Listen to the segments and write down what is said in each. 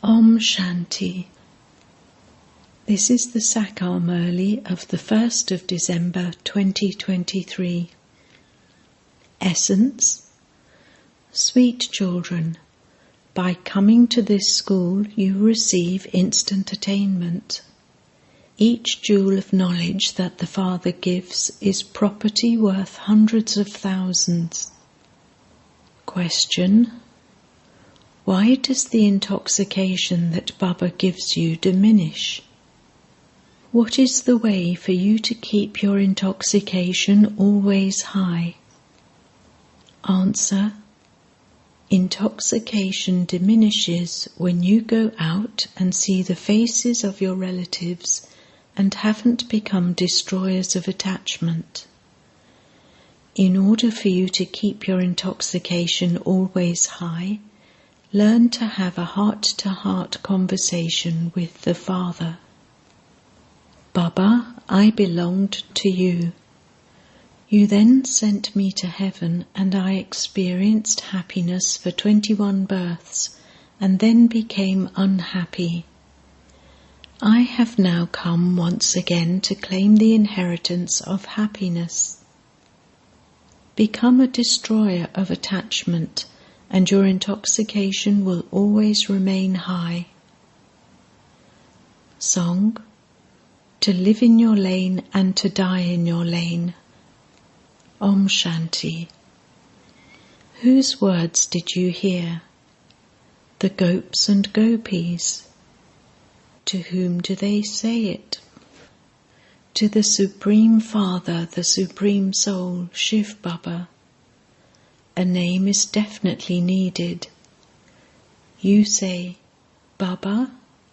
Om Shanti. This is the Sakar Murli of the 1st of December 2023. Essence. Sweet children, by coming to this school you receive instant attainment. Each jewel of knowledge that the Father gives is property worth hundreds of thousands. Question. Why does the intoxication that Baba gives you diminish? What is the way for you to keep your intoxication always high? Answer. Intoxication diminishes when you go out and see the faces of your relatives and haven't become destroyers of attachment. In order for you to keep your intoxication always high, learn to have a heart-to-heart conversation with the Father. Baba, I belonged to you. You then sent me to heaven and I experienced happiness for 21 births and then became unhappy. I have now come once again to claim the inheritance of happiness. Become a destroyer of attachment and your intoxication will always remain high. Song. To live in your lane and to die in your lane. Om Shanti. Whose words did you hear? The gopes and gopis. To whom do they say it? To the Supreme Father, the Supreme Soul, Shivbaba. A name is definitely needed. You say, Baba,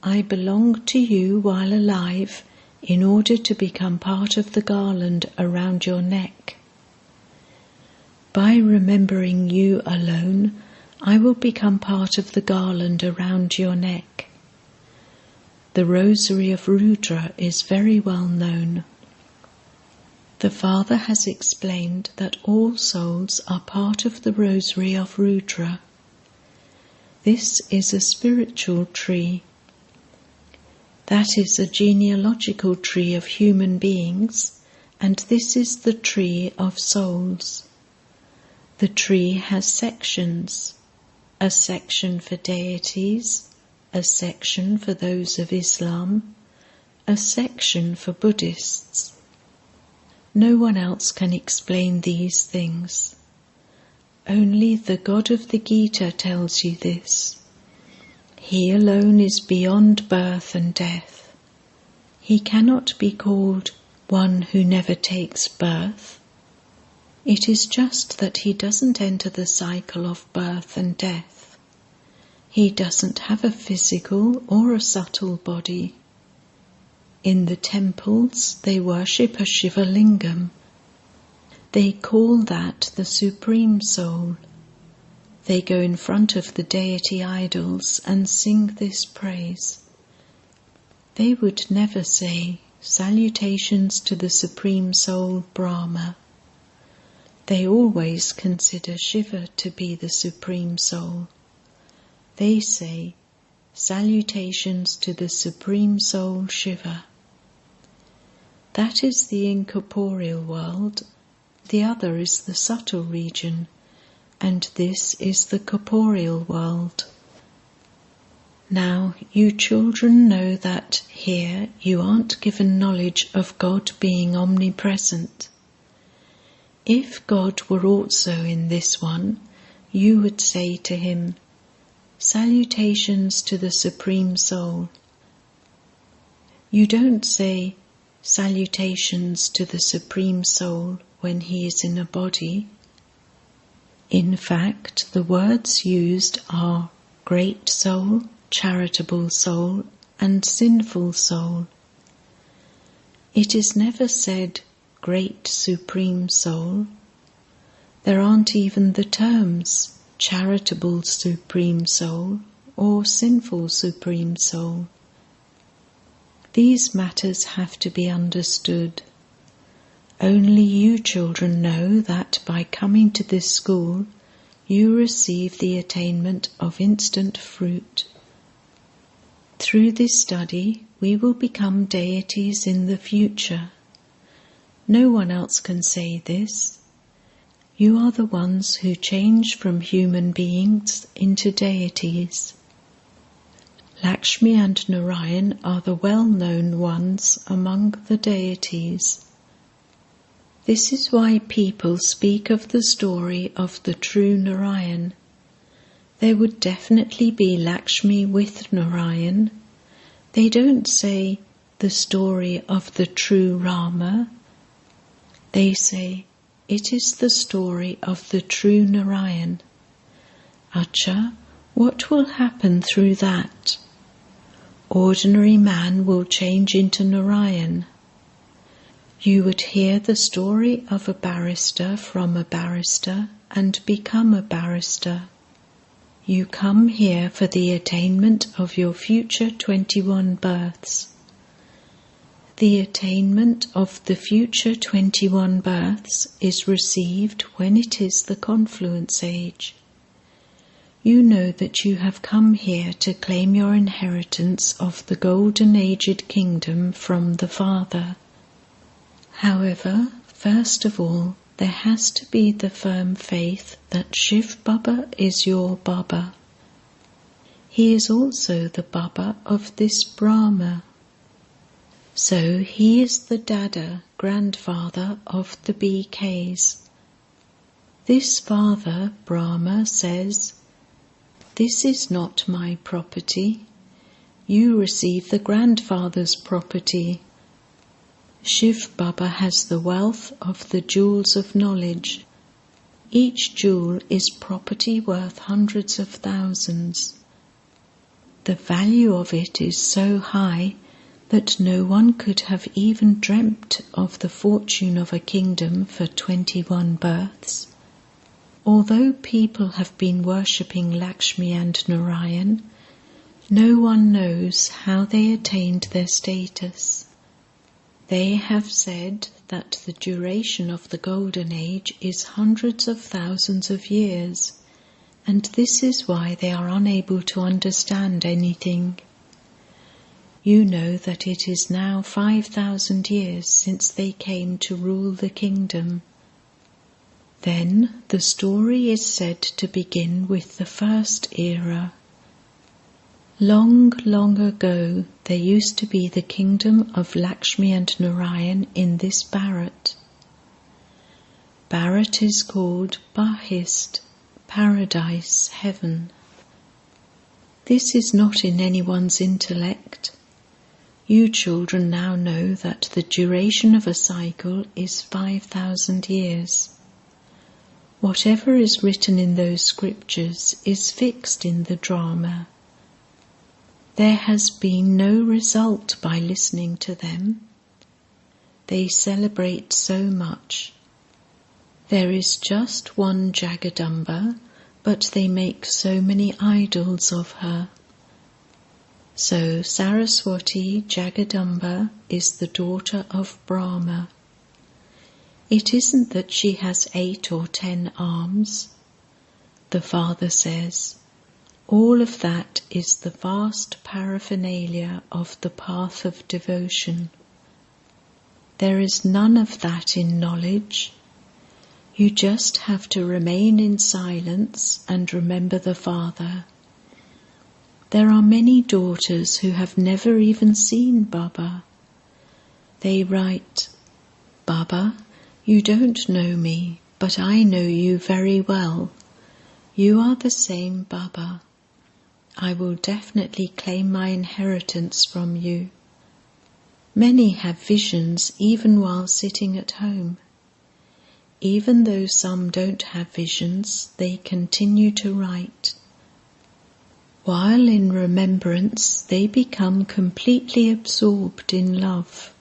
I belong to you while alive in order to become part of the garland around your neck. By remembering you alone, I will become part of the garland around your neck. The rosary of Rudra is very well known. The Father has explained that all souls are part of the rosary of Rudra. This is a spiritual tree. That is a genealogical tree of human beings, and this is the tree of souls. The tree has sections, a section for deities, a section for those of Islam, a section for Buddhists. No one else can explain these things. Only the God of the Gita tells you this. He alone is beyond birth and death. He cannot be called one who never takes birth. It is just that he doesn't enter the cycle of birth and death. He doesn't have a physical or a subtle body. In the temples they worship a Shiva Lingam. They call that the Supreme Soul. They go in front of the deity idols and sing this praise. They would never say, salutations to the Supreme Soul Brahma. They always consider Shiva to be the Supreme Soul. They say, salutations to the Supreme Soul Shiva. That is the incorporeal world, the other is the subtle region, and this is the corporeal world. Now, you children know that here you aren't given knowledge of God being omnipresent. If God were also in this one, you would say to him, salutations to the Supreme Soul. You don't say, salutations to the Supreme Soul when he is in a body. In fact, the words used are great soul, charitable soul, and sinful soul. It is never said, great Supreme Soul. There aren't even the terms charitable Supreme Soul or sinful Supreme Soul. These matters have to be understood. Only you children know that by coming to this school, you receive the attainment of instant fruit. Through this study, we will become deities in the future. No one else can say this. You are the ones who change from human beings into deities. Lakshmi and Narayan are the well-known ones among the deities. This is why people speak of the story of the true Narayan. There would definitely be Lakshmi with Narayan. They don't say the story of the true Rama. They say it is the story of the true Narayan. Acha, what will happen through that? Ordinary man will change into Narayan. You would hear the story of a barrister from a barrister and become a barrister. You come here for the attainment of your future 21 births. The attainment of the future 21 births is received when it is the confluence age. You know that you have come here to claim your inheritance of the golden-aged kingdom from the Father. However, first of all, there has to be the firm faith that shivbaba is your Baba. He is also the Baba of this Brahma. So he is the Dada, grandfather of the BKs. This father, Brahma, says, "This is not my property. You receive the grandfather's property." Shivbaba has the wealth of the jewels of knowledge. Each jewel is property worth hundreds of thousands. The value of it is so high that no one could have even dreamt of the fortune of a kingdom for 21 births. Although people have been worshipping Lakshmi and Narayan, no one knows how they attained their status. They have said that the duration of the Golden Age is hundreds of thousands of years, and this is why they are unable to understand anything. You know that it is now 5,000 years since they came to rule the kingdom. Then the story is said to begin with the first era. Long, long ago, there used to be the kingdom of Lakshmi and Narayan in this Bharat. Bharat is called Bahist, paradise, heaven. This is not in anyone's intellect. You children now know that the duration of a cycle is 5,000 years. Whatever is written in those scriptures is fixed in the drama. There has been no result by listening to them. They celebrate so much. There is just one Jagadamba, but they make so many idols of her. So Saraswati Jagadamba is the daughter of Brahma. It isn't that she has 8 or 10 arms. The Father says, all of that is the vast paraphernalia of the path of devotion. There is none of that in knowledge. You just have to remain in silence and remember the Father. There are many daughters who have never even seen Baba. They write, "Baba, you don't know me, but I know you very well. You are the same Baba. I will definitely claim my inheritance from you." Many have visions even while sitting at home. Even though some don't have visions, they continue to write. While in remembrance, they become completely absorbed in love.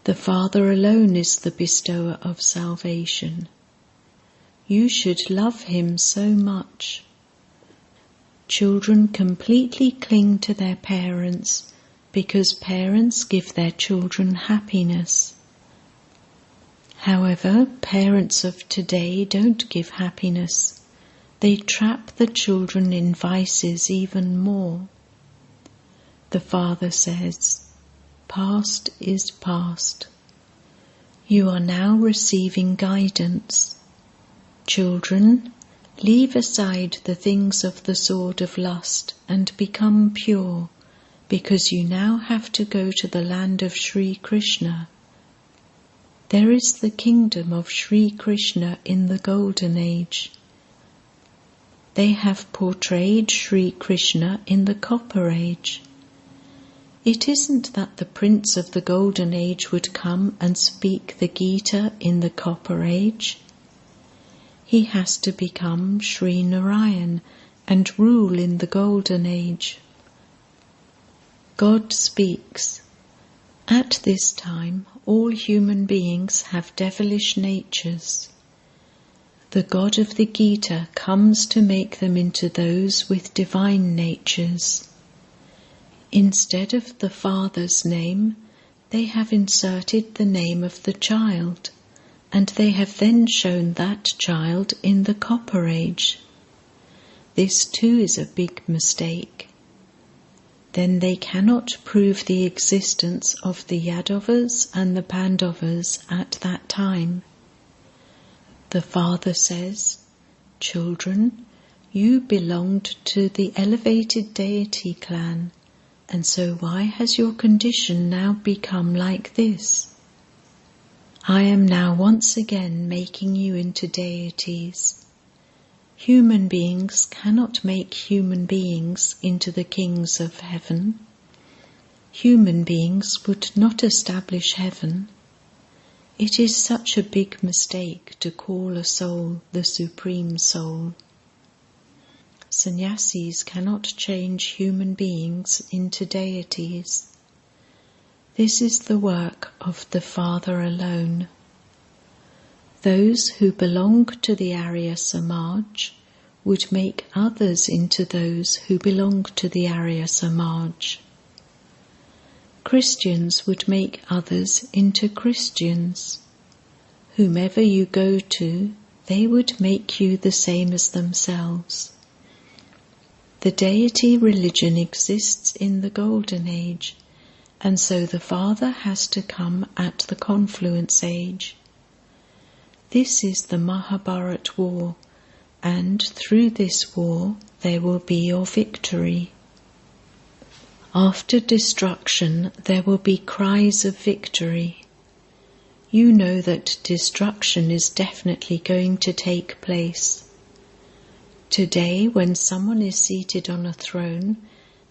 The Father alone is the bestower of salvation. You should love Him so much. Children completely cling to their parents because parents give their children happiness. However, parents of today don't give happiness. They trap the children in vices even more. The Father says, past is past. You are now receiving guidance. Children, leave aside the things of the sword of lust and become pure, because you now have to go to the land of Sri Krishna. There is the kingdom of Sri Krishna in the Golden Age. They have portrayed Sri Krishna in the Copper Age. It isn't that the Prince of the Golden Age would come and speak the Gita in the Copper Age. He has to become Sri Narayan and rule in the Golden Age. God speaks. At this time, all human beings have devilish natures. The God of the Gita comes to make them into those with divine natures. Instead of the father's name, they have inserted the name of the child, and they have then shown that child in the Copper Age. This too is a big mistake. Then they cannot prove the existence of the Yadavas and the Pandavas at that time. The Father says, children, you belonged to the elevated deity clan, and so why has your condition now become like this? I am now once again making you into deities. Human beings cannot make human beings into the kings of heaven. Human beings would not establish heaven. It is such a big mistake to call a soul the Supreme Soul. Sannyasis cannot change human beings into deities. This is the work of the Father alone. Those who belong to the Arya Samaj would make others into those who belong to the Arya Samaj. Christians would make others into Christians. Whomever you go to, they would make you the same as themselves. The deity religion exists in the Golden Age, and so the Father has to come at the Confluence Age. This is the Mahabharat war, and through this war there will be your victory. After destruction there will be cries of victory. You know that destruction is definitely going to take place. Today, when someone is seated on a throne,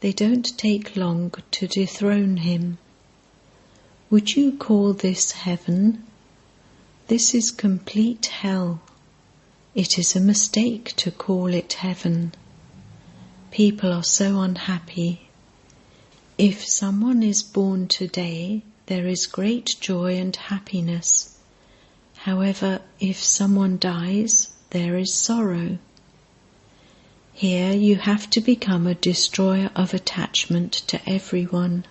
they don't take long to dethrone him. Would you call this heaven? This is complete hell. It is a mistake to call it heaven. People are so unhappy. If someone is born today, there is great joy and happiness. However, if someone dies, there is sorrow. Here you have to become a destroyer of attachment to everyone.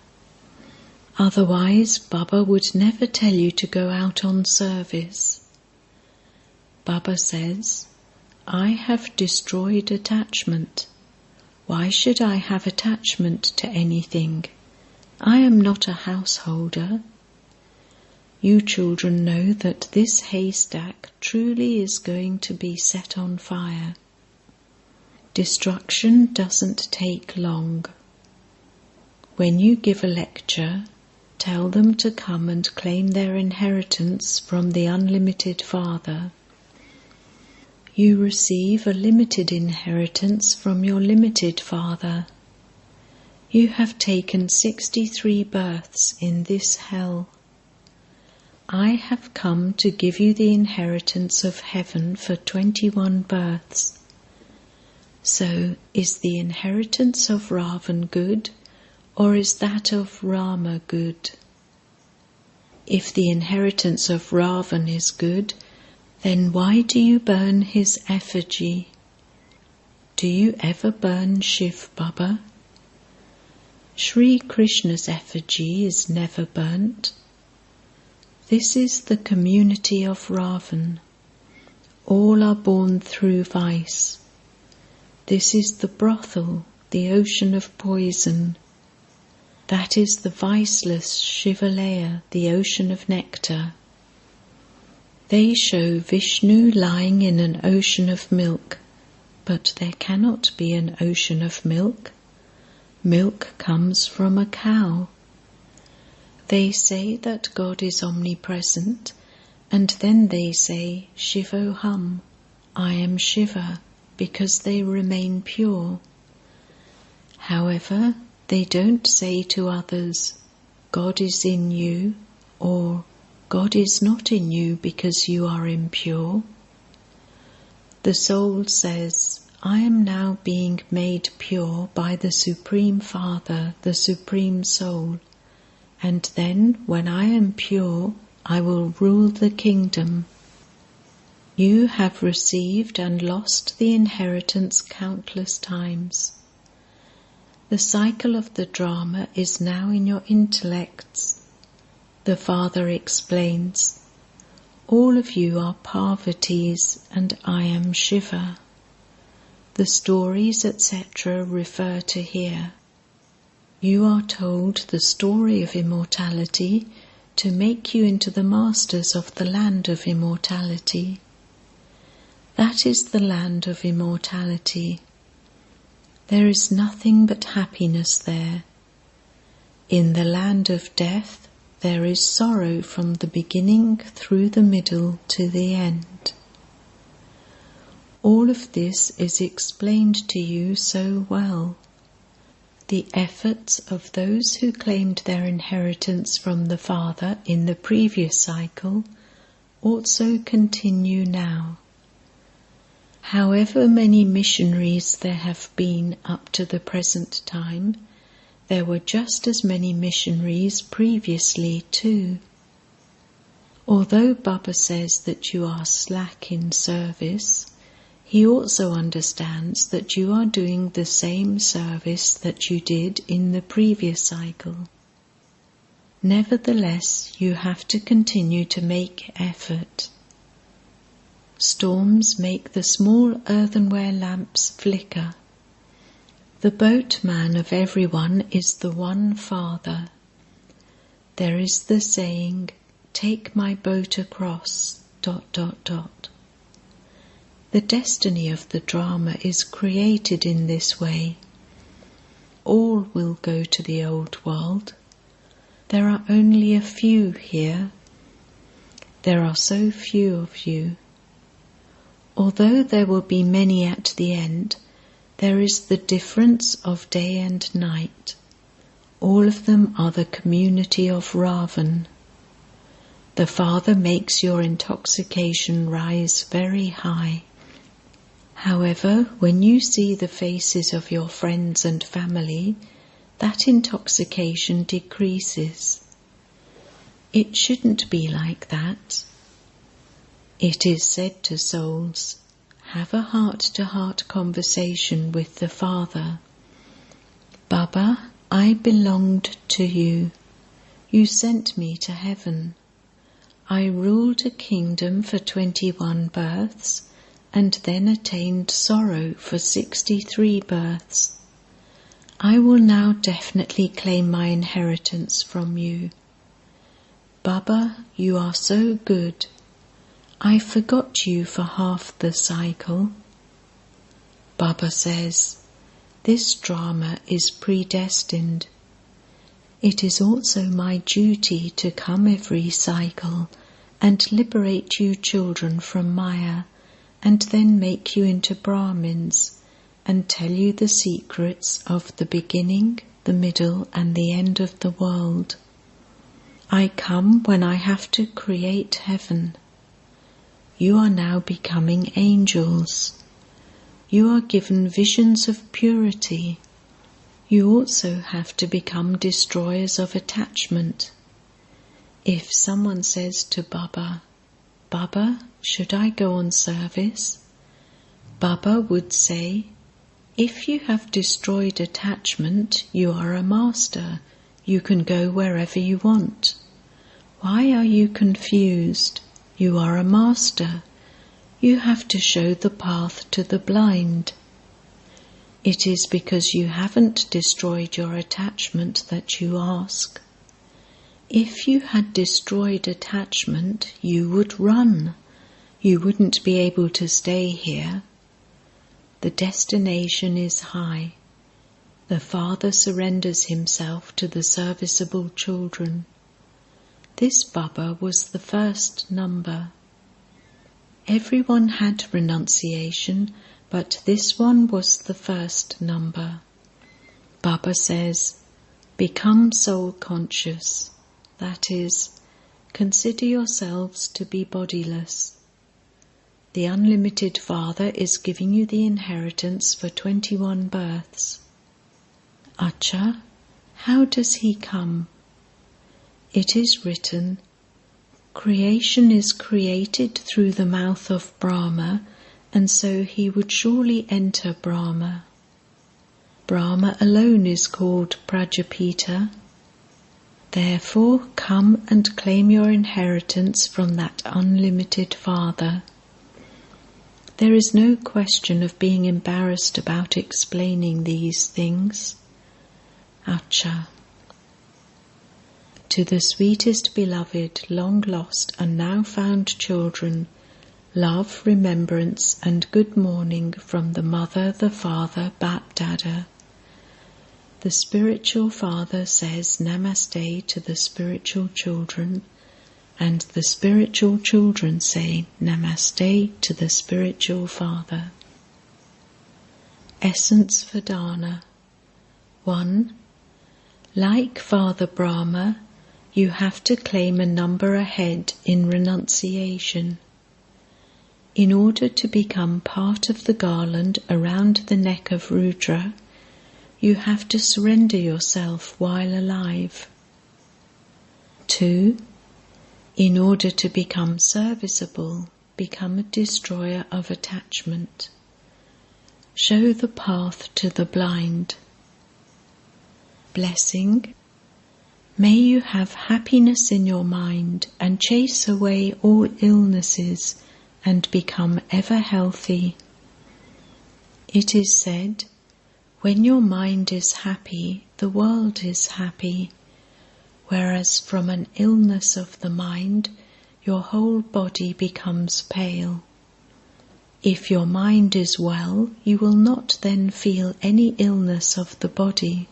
Otherwise, Baba would never tell you to go out on service. Baba says, I have destroyed attachment. Why should I have attachment to anything? I am not a householder. You children know that this haystack truly is going to be set on fire. Destruction doesn't take long. When you give a lecture, tell them to come and claim their inheritance from the unlimited Father. You receive a limited inheritance from your limited Father. You have taken 63 births in this hell. I have come to give you the inheritance of heaven for 21 births. So, is the inheritance of Ravan good, or is that of Rama good? If the inheritance of Ravan is good, then why do you burn his effigy? Do you ever burn shivbaba? Sri Krishna's effigy is never burnt. This is the community of Ravan. All are born through vice. This is the brothel, the ocean of poison. That is the viceless Shivalaya, the ocean of nectar. They show Vishnu lying in an ocean of milk, but there cannot be an ocean of milk. Milk comes from a cow. They say that God is omnipresent, and then they say, Shivoham, I am Shiva, because they remain pure. However, they don't say to others, God is in you, or God is not in you because you are impure. The soul says, I am now being made pure by the Supreme Father, the Supreme Soul, and then when I am pure, I will rule the kingdom. You have received and lost the inheritance countless times. The cycle of the drama is now in your intellects. The Father explains, all of you are Parvatis and I am Shiva. The stories, etc. refer to here. You are told the story of immortality to make you into the masters of the land of immortality. That is the land of immortality. There is nothing but happiness there. In the land of death, there is sorrow from the beginning through the middle to the end. All of this is explained to you so well. The efforts of those who claimed their inheritance from the Father in the previous cycle also continue now. However many missionaries there have been up to the present time, there were just as many missionaries previously too. Although Baba says that you are slack in service, he also understands that you are doing the same service that you did in the previous cycle. Nevertheless, you have to continue to make effort. Storms make the small earthenware lamps flicker. The boatman of everyone is the one Father. There is the saying, take my boat across, ... The destiny of the drama is created in this way. All will go to the old world. There are only a few here. There are so few of you. Although there will be many at the end, there is the difference of day and night. All of them are the community of Ravan. The Father makes your intoxication rise very high. However, when you see the faces of your friends and family, that intoxication decreases. It shouldn't be like that. It is said to souls, have a heart-to-heart conversation with the Father. Baba, I belonged to you. You sent me to heaven. I ruled a kingdom for 21 births and then attained sorrow for 63 births. I will now definitely claim my inheritance from you. Baba, you are so good. I forgot you for half the cycle. Baba says, this drama is predestined. It is also my duty to come every cycle and liberate you children from Maya, and then make you into Brahmins and tell you the secrets of the beginning, the middle and the end of the world. I come when I have to create heaven. You are now becoming angels. You are given visions of purity. You also have to become destroyers of attachment. If someone says to Baba, Baba, should I go on service? Baba would say, if you have destroyed attachment, you are a master. You can go wherever you want. Why are you confused? You are a master. You have to show the path to the blind. It is because you haven't destroyed your attachment that you ask. If you had destroyed attachment, you would run. You wouldn't be able to stay here. The destination is high. The Father surrenders himself to the serviceable children. This Baba was the first number. Everyone had renunciation, but this one was the first number. Baba says, become soul conscious. That is, consider yourselves to be bodiless. The unlimited Father is giving you the inheritance for 21 births. Acha, how does he come? It is written, creation is created through the mouth of Brahma, and so he would surely enter Brahma. Brahma alone is called Prajapita. Therefore, come and claim your inheritance from that unlimited Father. There is no question of being embarrassed about explaining these things. Acha. To the sweetest beloved, long lost and now found children, love, remembrance and good morning from the Mother, the Father, BapDada. The spiritual Father says Namaste to the spiritual children, and the spiritual children say Namaste to the spiritual Father. Essence for Dana. 1. Like Father Brahma, you have to claim a number ahead in renunciation. In order to become part of the garland around the neck of Rudra, you have to surrender yourself while alive. 2. In order to become serviceable, become a destroyer of attachment. Show the path to the blind. Blessing. May you have happiness in your mind and chase away all illnesses and become ever healthy. It is said, when your mind is happy, the world is happy, whereas from an illness of the mind, your whole body becomes pale. If your mind is well, you will not then feel any illness of the body.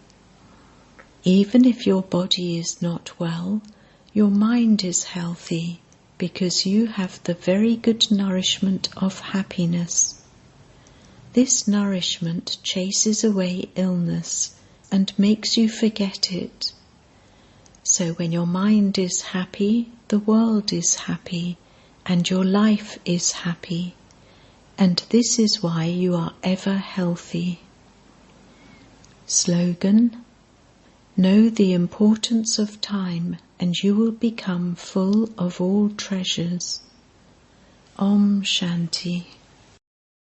Even if your body is not well, your mind is healthy because you have the very good nourishment of happiness. This nourishment chases away illness and makes you forget it. So when your mind is happy, the world is happy, and your life is happy, and this is why you are ever healthy. Slogan: know the importance of time, and you will become full of all treasures. Om Shanti.